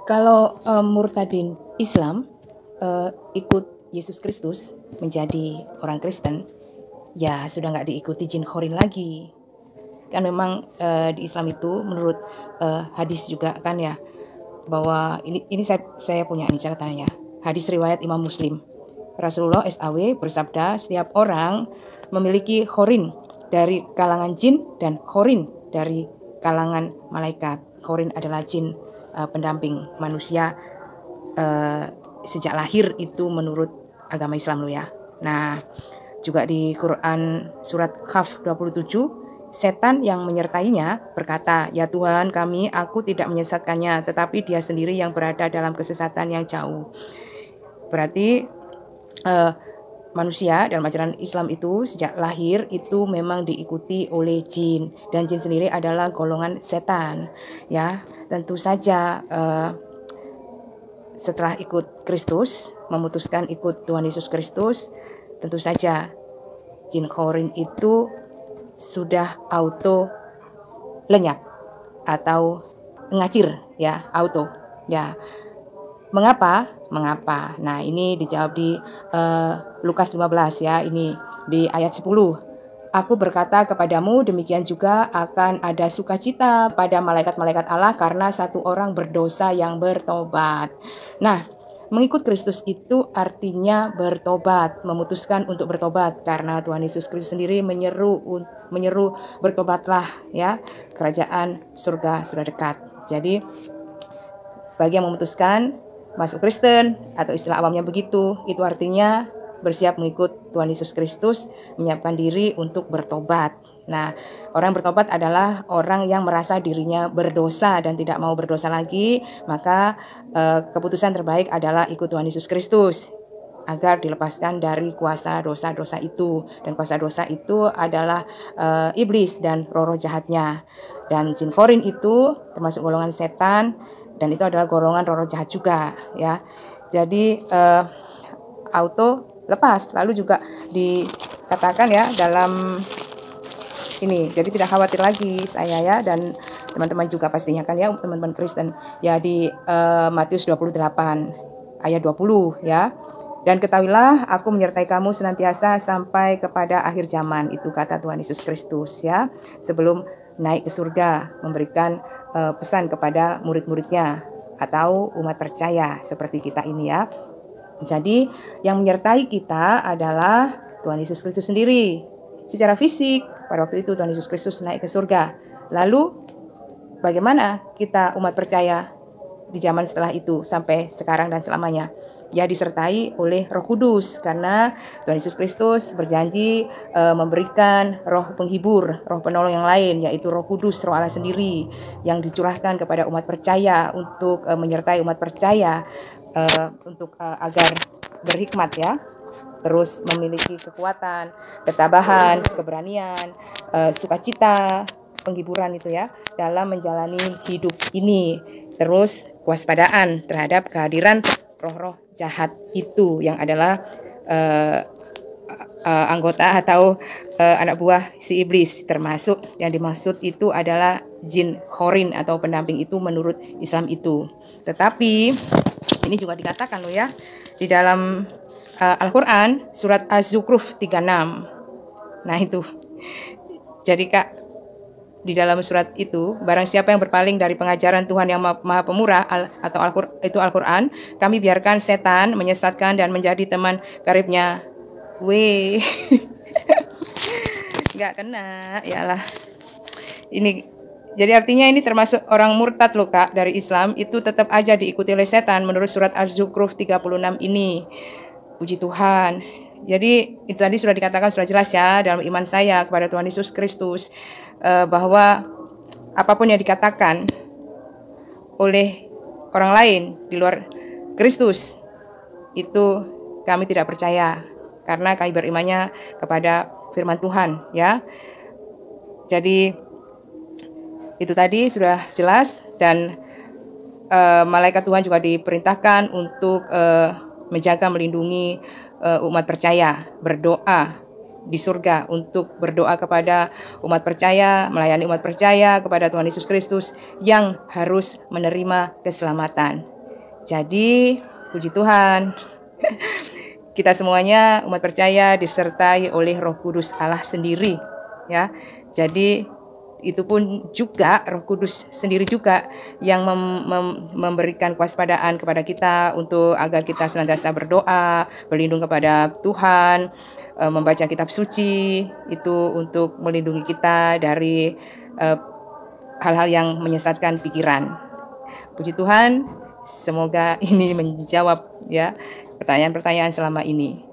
Kalau murtadin Islam ikut Yesus Kristus menjadi orang Kristen, ya sudah nggak diikuti jin khorin lagi. Kan memang di Islam itu menurut hadis juga kan ya, bahwa ini saya punya ini catatannya. Hadis riwayat Imam Muslim. Rasulullah SAW bersabda, setiap orang memiliki khorin dari kalangan jin dan khorin dari kalangan malaikat. Khorin adalah jin pendamping manusia sejak lahir itu menurut agama Islam lo ya. Nah, juga di Quran surat Kahf 27, setan yang menyertainya berkata, "Ya Tuhan kami, aku tidak menyesatkannya, tetapi dia sendiri yang berada dalam kesesatan yang jauh." Berarti manusia dalam ajaran Islam itu sejak lahir itu memang diikuti oleh jin, dan jin sendiri adalah golongan setan ya. Tentu saja setelah ikut Kristus, memutuskan ikut Tuhan Yesus Kristus, tentu saja jin khorin itu sudah auto lenyap atau ngacir ya, auto ya. Mengapa? Nah, ini dijawab di Lukas 15 ya, ini di ayat 10. Aku berkata kepadamu, demikian juga akan ada sukacita pada malaikat-malaikat Allah karena satu orang berdosa yang bertobat. Nah, mengikut Kristus itu artinya bertobat, memutuskan untuk bertobat, karena Tuhan Yesus Kristus sendiri menyeru bertobatlah ya, kerajaan surga sudah dekat. Jadi bagi yang memutuskan masuk Kristen atau istilah awamnya begitu, itu artinya bersiap mengikut Tuhan Yesus Kristus, menyiapkan diri untuk bertobat. Nah, orang bertobat adalah orang yang merasa dirinya berdosa dan tidak mau berdosa lagi, maka keputusan terbaik adalah ikut Tuhan Yesus Kristus agar dilepaskan dari kuasa dosa-dosa itu. Dan kuasa dosa itu adalah iblis dan roh-roh jahatnya. Dan jin khorin itu termasuk golongan setan, dan itu adalah golongan roh-roh jahat juga ya. Jadi auto lepas. Lalu juga dikatakan ya dalam ini, jadi tidak khawatir lagi saya ya, dan teman-teman juga pastinya kan ya, teman-teman Kristen ya, di Matius 28 ayat 20 ya. Dan ketahuilah aku menyertai kamu senantiasa sampai kepada akhir zaman, itu kata Tuhan Yesus Kristus ya, sebelum naik ke surga memberikan pesan kepada murid-muridnya atau umat percaya seperti kita ini ya. Jadi yang menyertai kita adalah Tuhan Yesus Kristus sendiri. Secara fisik pada waktu itu Tuhan Yesus Kristus naik ke surga. Lalu bagaimana kita umat percaya di zaman setelah itu sampai sekarang dan selamanya? Ya, disertai oleh Roh Kudus, karena Tuhan Yesus Kristus berjanji memberikan roh penghibur, roh penolong yang lain, yaitu Roh Kudus, Roh Allah sendiri yang dicurahkan kepada umat percaya untuk menyertai umat percaya untuk agar berhikmat ya, terus memiliki kekuatan, ketabahan, keberanian, sukacita, penghiburan itu ya dalam menjalani hidup ini. Terus kewaspadaan terhadap kehadiran roh-roh jahat itu yang adalah anggota atau anak buah si iblis, termasuk yang dimaksud itu adalah jin khorin atau pendamping itu menurut Islam itu. Tetapi ini juga dikatakan loh ya di dalam Al-Quran surat Az-Zukhruf 36. Nah itu, jadi Kak, di dalam surat itu, barang siapa yang berpaling dari pengajaran Tuhan yang Maha Pemurah atau Al-Quran, kami biarkan setan menyesatkan dan menjadi teman karibnya. Weh, nggak kena, yalah. Ini, jadi artinya ini termasuk orang murtad loh Kak dari Islam, itu tetap aja diikuti oleh setan menurut surat Az-Zukhruf 36 ini. Puji Tuhan. Jadi itu tadi sudah dikatakan, sudah jelas ya dalam iman saya kepada Tuhan Yesus Kristus, bahwa apapun yang dikatakan oleh orang lain di luar Kristus itu kami tidak percaya, karena kami berimannya kepada firman Tuhan ya. Jadi itu tadi sudah jelas, dan malaikat Tuhan juga diperintahkan untuk menjaga, melindungi umat percaya, berdoa di surga untuk berdoa kepada umat percaya, melayani umat percaya kepada Tuhan Yesus Kristus yang harus menerima keselamatan. Jadi, puji Tuhan, kita semuanya umat percaya disertai oleh Roh Kudus Allah sendiri, ya. Jadi itu pun juga Roh Kudus sendiri juga yang memberikan kewaspadaan kepada kita untuk agar kita senantiasa berdoa, berlindung kepada Tuhan, membaca kitab suci itu untuk melindungi kita dari hal-hal yang menyesatkan pikiran. Puji Tuhan, semoga ini menjawab ya pertanyaan-pertanyaan selama ini.